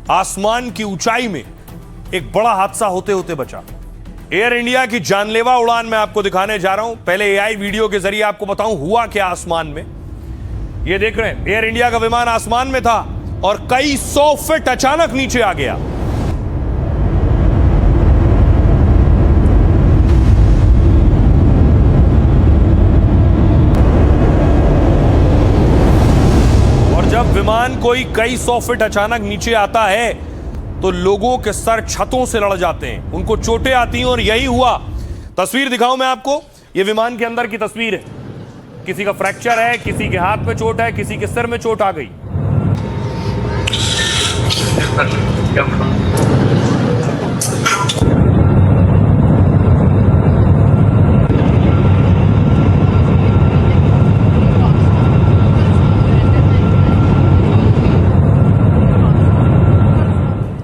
आसमान की ऊंचाई में एक बड़ा हादसा होते होते बचा। एयर इंडिया की जानलेवा उड़ान मैं आपको दिखाने जा रहा हूं। पहले एआई वीडियो के जरिए आपको बताऊं हुआ क्या आसमान में। ये देख रहे हैं, एयर इंडिया का विमान आसमान में था और कई 100 फीट अचानक नीचे आ गया। और जब विमान कोई कई 100 फीट अचानक नीचे आता है तो लोगों के सर छतों से लड़ जाते हैं, उनको चोटें आती हैं। और यही हुआ। तस्वीर दिखाऊं मैं आपको, यह विमान के अंदर की तस्वीर है। किसी का फ्रैक्चर है, किसी के हाथ में चोट है, किसी के सिर में चोट आ गई।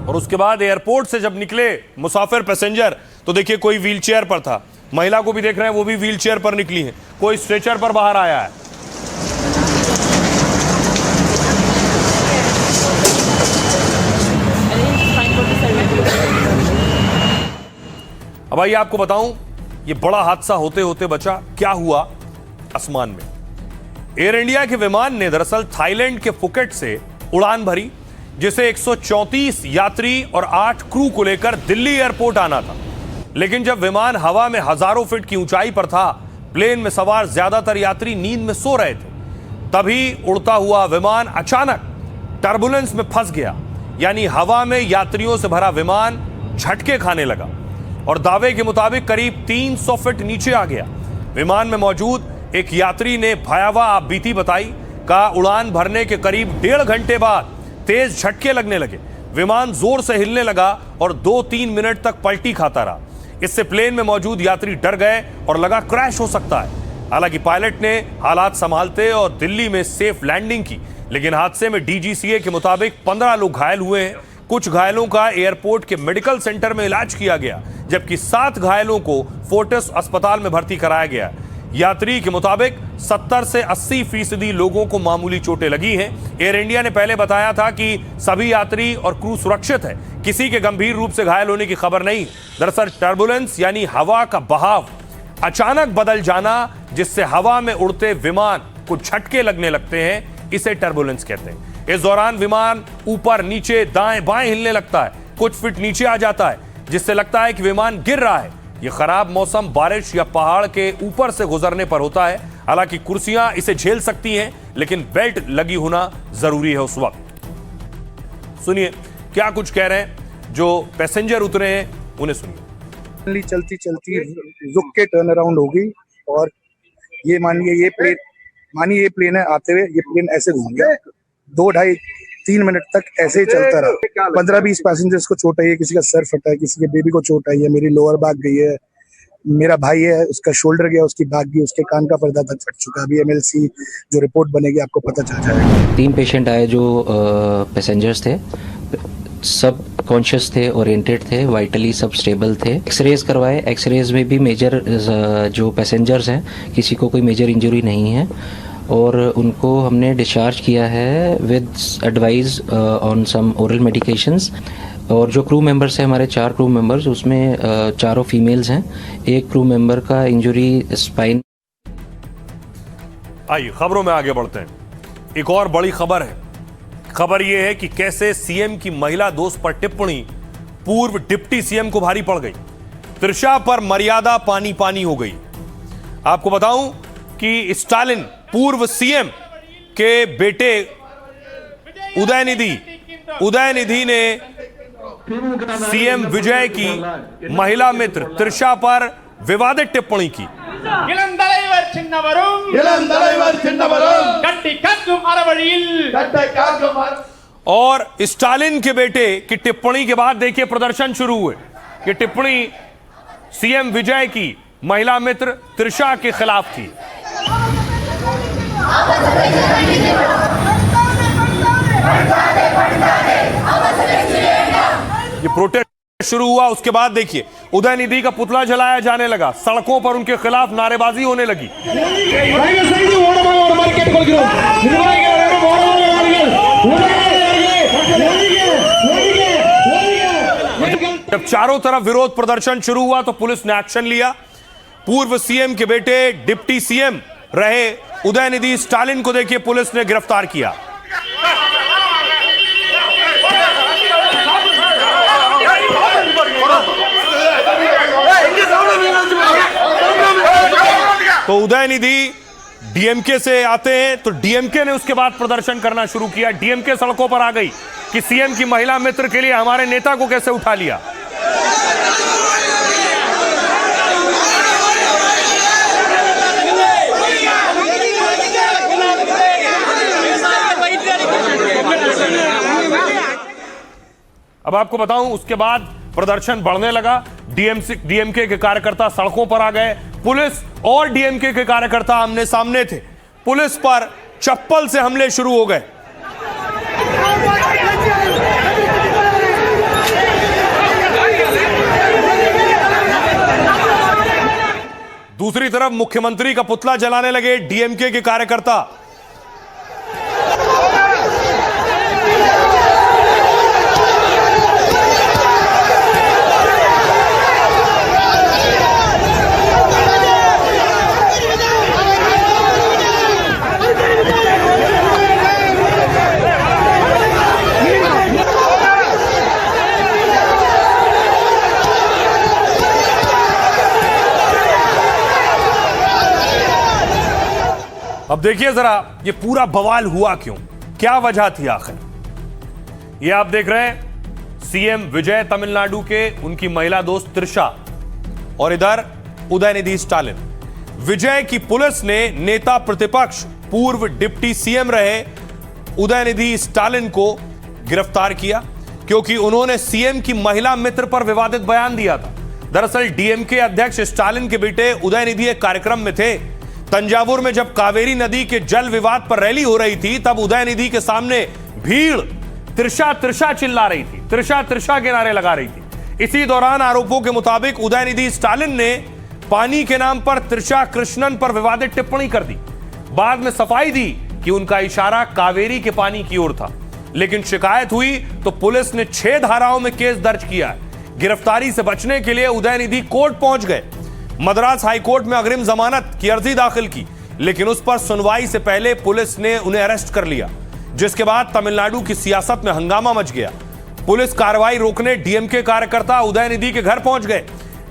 और उसके बाद एयरपोर्ट से जब निकले मुसाफिर पैसेंजर तो देखिए कोई व्हीलचेयर पर था। महिला को भी देख रहे हैं, वो भी व्हीलचेयर पर निकली है। कोई स्ट्रेचर पर बाहर आया है। अब आइए आपको बताऊं ये बड़ा हादसा होते होते बचा। क्या हुआ आसमान में? एयर इंडिया के विमान ने दरअसल थाईलैंड के फुकेट से उड़ान भरी, जिसे 134 यात्री और 8 क्रू को लेकर दिल्ली एयरपोर्ट आना था। लेकिन जब विमान हवा में हजारों फीट की ऊंचाई पर था, प्लेन में सवार ज्यादातर यात्री नींद में सो रहे थे। तभी उड़ता हुआ विमान अचानक टर्बुलेंस में फंस गया, यानी हवा में यात्रियों से भरा विमान झटके खाने लगा और दावे के मुताबिक करीब 300 फीट नीचे आ गया। विमान में मौजूद एक यात्री ने भयावह आपबीती बताई। कहा उड़ान भरने के करीब 1.5 घंटे बाद तेज झटके लगने लगे, विमान जोर से हिलने लगा और 2-3 मिनट तक पलटी खाता रहा। इससे प्लेन में मौजूद यात्री डर गए और लगा क्रैश हो सकता है। हालांकि पायलट ने हालात संभालते और दिल्ली में सेफ लैंडिंग की, लेकिन हादसे में डीजीसीए के मुताबिक 15 लोग घायल हुए हैं। कुछ घायलों का एयरपोर्ट के मेडिकल सेंटर में इलाज किया गया, जबकि 7 घायलों को फोर्टिस अस्पताल में भर्ती कराया गया। यात्री के मुताबिक 70 से 80% लोगों को मामूली चोटें लगी हैं। एयर इंडिया ने पहले बताया था कि सभी यात्री और क्रू सुरक्षित है, किसी के गंभीर रूप से घायल होने की खबर नहीं। दरअसल टर्बुलेंस यानी हवा का बहाव अचानक बदल जाना, जिससे हवा में उड़ते विमान को झटके लगने लगते हैं, इसे टर्बुलेंस कहते हैं। इस दौरान विमान ऊपर नीचे दाएं बाएं हिलने लगता है, कुछ फीट नीचे आ जाता है, जिससे लगता है कि विमान गिर रहा है। यह खराब मौसम बारिश या पहाड़ के ऊपर से गुजरने पर होता है। हालांकि कुर्सियां इसे झेल सकती हैं, लेकिन बेल्ट लगी होना जरूरी है उस वक्त। सुनिए क्या कुछ कह रहे हैं जो पैसेंजर उतरे हैं, उन्हें सुनिए। चलती चलती रुक के टर्न अराउंड हो गई और ये मानिए ये प्लेन है, आते हुए ये प्लेन ऐसे घूम गया। 2-2.5-3 मिनट तक ऐसे ही चलता रहा। 15-20 पैसेंजर्स को चोट आई है, किसी का सर फटा है, किसी के बेबी को चोट आई है, मेरी लोअर बैक गई है, मेरा भाई है उसका शोल्डर गया, उसकी बैक गई, उसके कान का पर्दा तक फट चुका। अभी एमएलसी जो रिपोर्ट बनेगी आपको पता चल जाएगा। 3 पेशेंट आए जो पैसेंजर्स थे, सब कॉन्शियस थे, ओरिएंटेड थे, वाइटली सब स्टेबल थे। एक्सरेज करवाए, एक्सरेज में भी मेजर जो पैसेंजर्स हैं किसी को कोई मेजर इंजरी नहीं है और उनको हमने डिस्चार्ज किया है with advice on some oral medications. और जो क्रू मेंबर्स हैं हमारे 4 क्रू मेंबर्स, उसमें चारों फीमेल्स हैं। एक क्रू मेंबर का इंजरी स्पाइन। आइए खबरों में आगे बढ़ते हैं। एक और बड़ी खबर है। खबर यह है कि कैसे सीएम की महिला दोस्त पर टिप्पणी पूर्व डिप्टी सीएम को भारी पड़ गई। त्रिशा पर मर्यादा पानी पानी हो गई। आपको बताऊं कि स्टालिन पूर्व सीएम के बेटे उदयनिधि ने सीएम विजय की महिला मित्र त्रिशा पर विवादित टिप्पणी की। और स्टालिन के बेटे की टिप्पणी के बाद देखिए प्रदर्शन शुरू हुए। ये टिप्पणी सीएम विजय की महिला मित्र त्रिशा के खिलाफ थी। ये प्रोटेस्ट शुरू हुआ, उसके बाद देखिए उदयनिधि का पुतला जलाया जाने लगा, सड़कों पर उनके खिलाफ नारेबाजी होने लगी। जब चारों तरफ विरोध प्रदर्शन शुरू हुआ तो पुलिस ने एक्शन लिया। पूर्व सीएम के बेटे डिप्टी सीएम रहे उदयनिधि स्टालिन को देखिए पुलिस ने गिरफ्तार किया। तो उदयनिधि डीएमके से आते हैं तो डीएमके ने उसके बाद प्रदर्शन करना शुरू किया। डीएमके सड़कों पर आ गई कि सीएम की महिला मित्र के लिए हमारे नेता को कैसे उठा लिया। अब आपको बताऊं उसके बाद प्रदर्शन बढ़ने लगा। डीएमके के कार्यकर्ता सड़कों पर आ गए। पुलिस और डीएमके के कार्यकर्ता आमने सामने थे। पुलिस पर चप्पल से हमले शुरू हो गए। दूसरी तरफ मुख्यमंत्री का पुतला जलाने लगे डीएमके के कार्यकर्ता। अब देखिए जरा ये पूरा बवाल हुआ क्यों, क्या वजह थी आखिर। ये आप देख रहे हैं सीएम विजय तमिलनाडु के, उनकी महिला दोस्त त्रिशा, और इधर उदयनिधि स्टालिन। विजय की पुलिस ने नेता प्रतिपक्ष पूर्व डिप्टी सीएम रहे उदयनिधि स्टालिन को गिरफ्तार किया क्योंकि उन्होंने सीएम की महिला मित्र पर विवादित बयान दिया था। दरअसल डीएमके अध्यक्ष स्टालिन के बेटे उदयनिधि एक कार्यक्रम में थे। तंजावुर में जब कावेरी नदी के जल विवाद पर रैली हो रही थी तब उदयनिधि के सामने भीड़ त्रिशा त्रिशा चिल्ला रही थी, त्रिशा त्रिशा के नारे लगा रही थी। इसी दौरान आरोपों के मुताबिक उदयनिधि स्टालिन ने पानी के नाम पर त्रिशा कृष्णन पर विवादित टिप्पणी कर दी। बाद में सफाई दी कि उनका इशारा कावेरी के पानी की ओर था, लेकिन शिकायत हुई तो पुलिस ने 6 धाराओं में केस दर्ज किया। गिरफ्तारी से बचने के लिए उदयनिधि कोर्ट पहुंच गए। मद्रास हाईकोर्ट में अग्रिम जमानत की अर्जी दाखिल की, लेकिन उस पर सुनवाई से पहले पुलिस ने उन्हें अरेस्ट कर लिया, जिसके बाद तमिलनाडु की सियासत में हंगामा मच गया। पुलिस कार्रवाई रोकने डीएमके कार्यकर्ता उदयनिधि के घर पहुंच गए,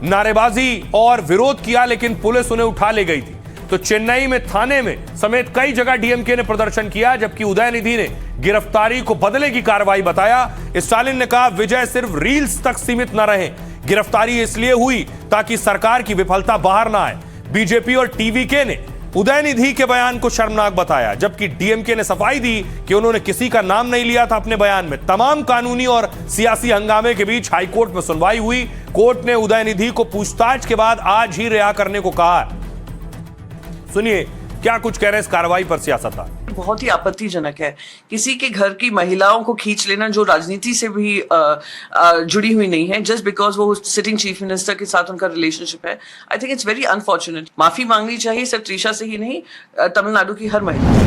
नारेबाजी और विरोध किया, लेकिन पुलिस उन्हें उठा ले गई थी। तो चेन्नई में थाने में समेत कई जगह डीएमके ने प्रदर्शन किया, जबकि उदयनिधि ने गिरफ्तारी को बदले की कार्रवाई बताया। स्टालिन ने कहा विजय सिर्फ रील्स तक सीमित न रहे, गिरफ्तारी इसलिए हुई ताकि सरकार की विफलता बाहर ना आए। बीजेपी और टीवीके ने उदयनिधि के बयान को शर्मनाक बताया, जबकि डीएमके ने सफाई दी कि उन्होंने किसी का नाम नहीं लिया था अपने बयान में। तमाम कानूनी और सियासी हंगामे के बीच हाईकोर्ट में सुनवाई हुई। कोर्ट ने उदयनिधि को पूछताछ के बाद आज ही रिहा करने को कहा। सुनिए क्या कुछ कह रहे हैं इस कार्रवाई पर सियासतदान। बहुत ही आपत्तिजनक है किसी के घर की महिलाओं को खींच लेना जो राजनीति से भी जुड़ी हुई नहीं है, जस्ट बिकॉज वो सिटिंग चीफ मिनिस्टर के साथ उनका रिलेशनशिप है। I think it's very unfortunate. माफी मांगनी चाहिए सिर्फ त्रिशा से ही नहीं, तमिलनाडु की हर महिला।